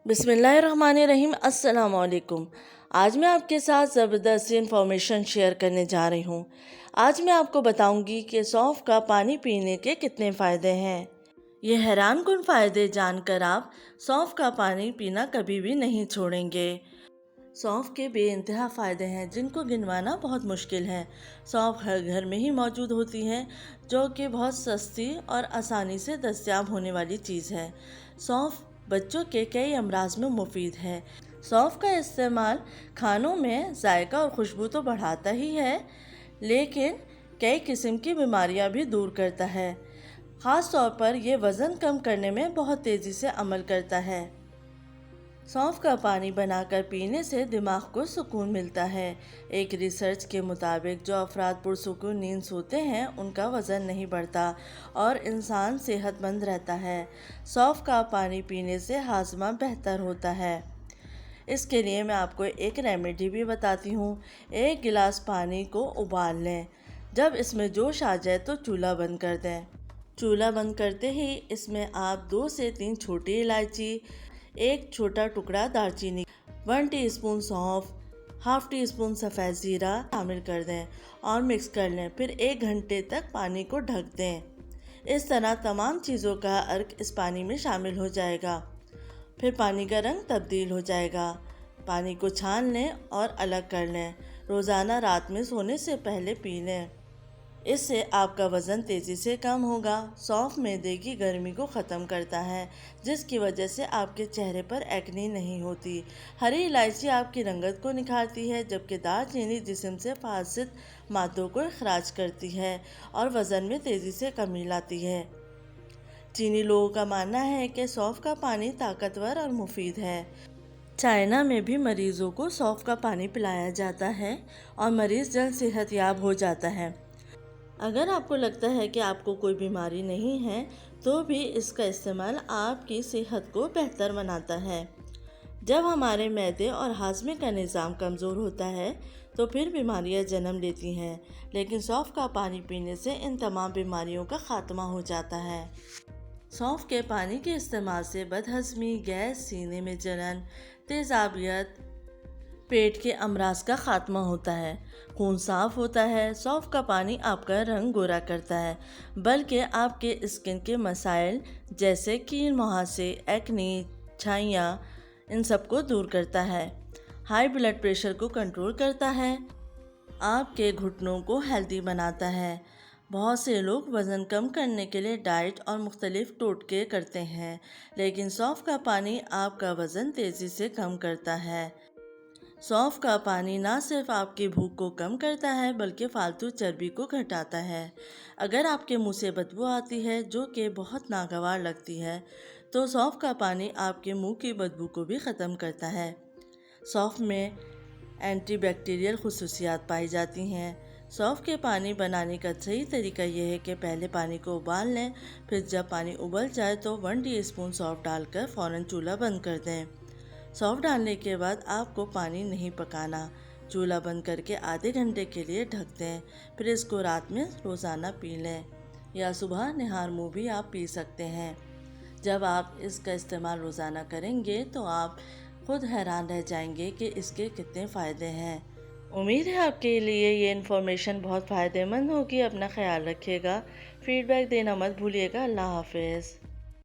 बिस्मिल्लाहिर्रहमानिर्रहीम। अस्सलाम वालेकुम। आज मैं आपके साथ ज़बरदस्त इन्फॉर्मेशन शेयर करने जा रही हूँ। आज मैं आपको बताऊँगी कि सौंफ का पानी पीने के कितने फ़ायदे हैं। ये हैरान कुन फ़ायदे जानकर आप सौंफ का पानी पीना कभी भी नहीं छोड़ेंगे। सौंफ के बेइंतहा फ़ायदे हैं जिनको गिनवाना बहुत मुश्किल है। सौंफ हर घर में ही मौजूद होती है, जो कि बहुत सस्ती और आसानी से दस्तयाब होने वाली चीज़ है। सौंफ बच्चों के कई अमराज में मुफीद है। सौंफ का इस्तेमाल खानों में जायका और खुशबू तो बढ़ाता ही है, लेकिन कई किस्म की बीमारियां भी दूर करता है। ख़ास तौर पर यह वज़न कम करने में बहुत तेज़ी से अमल करता है। सौंफ का पानी बनाकर पीने से दिमाग को सुकून मिलता है। एक रिसर्च के मुताबिक जो अफराद पुरसुकून नींद सोते हैं उनका वज़न नहीं बढ़ता और इंसान सेहतमंद रहता है। सौंफ का पानी पीने से हाजमा बेहतर होता है। इसके लिए मैं आपको एक रेमेडी भी बताती हूँ। 1 गिलास पानी को उबाल लें। जब इसमें जोश आ जाए तो चूल्हा बंद कर दें। चूल्हा बंद करते ही इसमें आप 2 से 3 छोटी इलायची, 1 छोटा टुकड़ा दालचीनी, 1 टीस्पून सौंफ, हाफ टी स्पून सफ़ेद ज़ीरा शामिल कर दें और मिक्स कर लें। फिर 1 घंटे तक पानी को ढक दें। इस तरह तमाम चीज़ों का अर्क इस पानी में शामिल हो जाएगा। फिर पानी का रंग तब्दील हो जाएगा। पानी को छान लें और अलग कर लें। रोज़ाना रात में सोने से पहले पी लें। इससे आपका वज़न तेज़ी से कम होगा। सौंफ मैदे की गर्मी को ख़त्म करता है, जिसकी वजह से आपके चेहरे पर एक्ने नहीं होती। हरी इलायची आपकी रंगत को निखारती है, जबकि दालचीनी जिस्म से फासिद मादों को अखराज करती है और वज़न में तेज़ी से कमी लाती है। चीनी लोगों का मानना है कि सौंफ का पानी ताकतवर और मुफीद है। चाइना में भी मरीज़ों को सौंफ का पानी पिलाया जाता है और मरीज़ जल्द सेहतयाब हो जाता है। अगर आपको लगता है कि आपको कोई बीमारी नहीं है, तो भी इसका इस्तेमाल आपकी सेहत को बेहतर बनाता है। जब हमारे मैदे और हाजमे का निज़ाम कमज़ोर होता है तो फिर बीमारियां जन्म लेती हैं, लेकिन सौंफ का पानी पीने से इन तमाम बीमारियों का खात्मा हो जाता है। सौंफ के पानी के इस्तेमाल से बदहज़मी, गैस, सीने में जलन, तेज़ाबियत, पेट के अमराज का खात्मा होता है। खून साफ होता है। सौंफ का पानी आपका रंग गोरा करता है, बल्कि आपके स्किन के मसाइल जैसे कील मुहासे, एक्ने, छाइयाँ, इन सब को दूर करता है। हाई ब्लड प्रेशर को कंट्रोल करता है। आपके घुटनों को हेल्दी बनाता है। बहुत से लोग वज़न कम करने के लिए डाइट और मुख्तलिफ टोटके करते हैं, लेकिन सौंफ का पानी आपका वज़न तेज़ी से कम करता है। सौंफ का पानी ना सिर्फ आपकी भूख को कम करता है, बल्कि फालतू चर्बी को घटाता है। अगर आपके मुंह से बदबू आती है, जो कि बहुत नागवार लगती है, तो सौंफ का पानी आपके मुंह की बदबू को भी ख़त्म करता है। सौंफ में एंटीबैक्टीरियल खुसूसियात पाई जाती हैं। सौंफ के पानी बनाने का सही तरीका यह है कि पहले पानी को उबाल लें, फिर जब पानी उबल जाए तो 1 टीस्पून सौंफ डालकर फ़ौरन चूल्हा बंद कर दें। सौंफ डालने के बाद आपको पानी नहीं पकाना। चूल्हा बंद करके आधे घंटे के लिए ढक दें। फिर इसको रात में रोज़ाना पी लें या सुबह निहार मुँह भी आप पी सकते हैं। जब आप इसका इस्तेमाल रोज़ाना करेंगे तो आप खुद हैरान रह जाएंगे कि इसके कितने फ़ायदे हैं। उम्मीद है आपके लिए ये इन्फॉर्मेशन बहुत फ़ायदेमंद होगी। अपना ख्याल रखिएगा। फीडबैक देना मत भूलिएगा। अल्लाह हाफ़िज़।